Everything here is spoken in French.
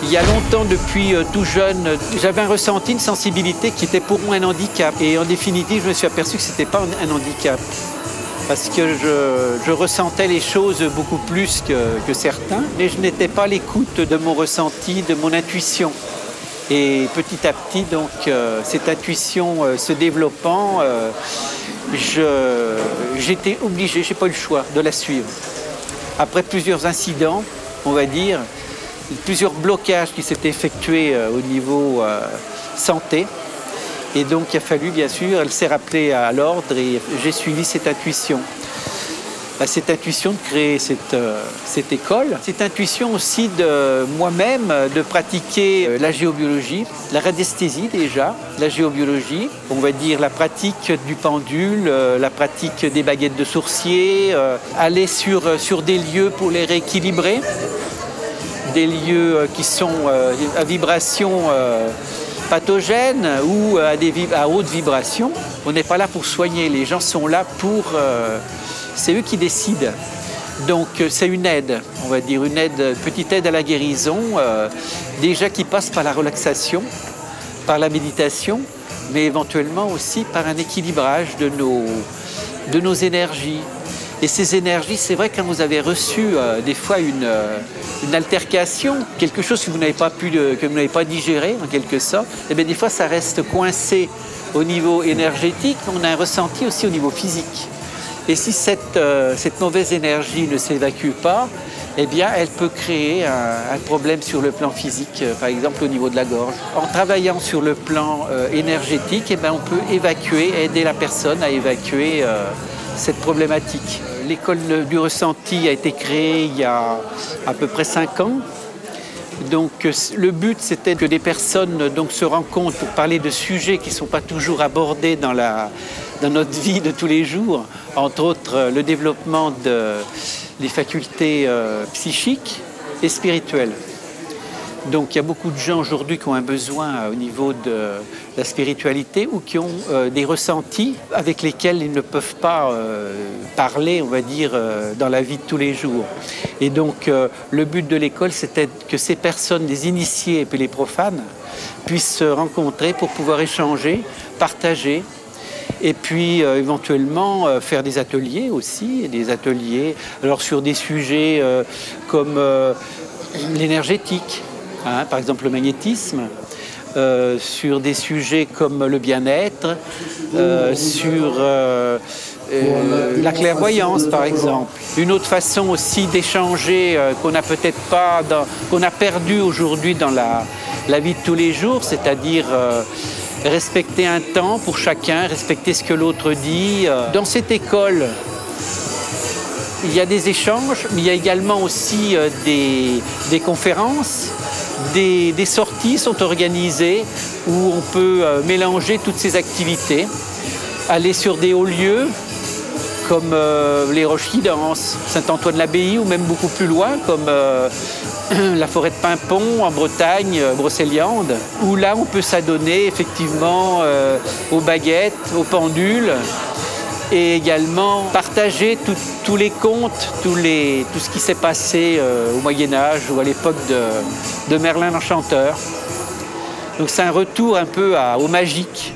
Il y a longtemps, depuis tout jeune, j'avais un ressenti, une sensibilité qui était pour moi un handicap. Et en définitive, je me suis aperçu que ce n'était pas un handicap. Parce que je ressentais les choses beaucoup plus que certains. Mais je n'étais pas à l'écoute de mon ressenti, de mon intuition. Et petit à petit, donc, cette intuition se développant, j'étais obligé, je n'ai pas eu le choix de la suivre. Après plusieurs incidents, on va dire, plusieurs blocages qui s'étaient effectués au niveau santé. Et donc il a fallu, bien sûr, elle s'est rappelée à l'ordre et j'ai suivi cette intuition. Cette intuition de créer cette école, cette intuition aussi de moi-même de pratiquer la géobiologie, la radiesthésie déjà, la géobiologie, on va dire la pratique du pendule, la pratique des baguettes de sourcier, aller sur des lieux pour les rééquilibrer, des lieux qui sont à vibration pathogène ou à haute vibration. On n'est pas là pour soigner, les gens sont là pour... c'est eux qui décident. Donc c'est une aide, on va dire, une petite aide à la guérison, déjà qui passe par la relaxation, par la méditation, mais éventuellement aussi par un équilibrage de nos énergies. Et ces énergies, c'est vrai, quand vous avez reçu des fois une altercation, quelque chose que vous n'avez pas digéré en quelque sorte, et bien des fois ça reste coincé au niveau énergétique, mais on a un ressenti aussi au niveau physique. Et si cette mauvaise énergie ne s'évacue pas, eh bien elle peut créer un problème sur le plan physique, par exemple au niveau de la gorge. En travaillant sur le plan énergétique, eh bien, on peut aider la personne à évacuer cette problématique. L'école du ressenti a été créée il y a à peu près 5 ans. Donc le but, c'était que des personnes se rencontrent pour parler de sujets qui ne sont pas toujours abordés dans notre vie de tous les jours, entre autres le développement des facultés psychiques et spirituelles. Donc il y a beaucoup de gens aujourd'hui qui ont un besoin au niveau de la spiritualité ou qui ont des ressentis avec lesquels ils ne peuvent pas parler, on va dire, dans la vie de tous les jours. Et donc le but de l'école, c'était que ces personnes, les initiés et puis les profanes, puissent se rencontrer pour pouvoir échanger, partager, et puis éventuellement faire des ateliers aussi, alors sur des sujets comme l'énergétique, par exemple le magnétisme, sur des sujets comme le bien-être, sur la clairvoyance par exemple. Une autre façon aussi d'échanger qu'on n'a peut-être pas, qu'on a perdu aujourd'hui dans la vie de tous les jours, c'est-à-dire respecter un temps pour chacun, respecter ce que l'autre dit. Dans cette école, il y a des échanges, mais il y a également aussi des conférences, des sorties sont organisées où on peut mélanger toutes ces activités, aller sur des hauts lieux comme les Roches-qui-Dansent, Saint-Antoine-l'Abbaye ou même beaucoup plus loin comme la forêt de Pimpon en Bretagne, Brocéliande, où là on peut s'adonner effectivement aux baguettes, aux pendules, et également partager tous les contes, tout ce qui s'est passé au Moyen-Âge ou à l'époque de Merlin l'Enchanteur. Donc c'est un retour un peu au magique.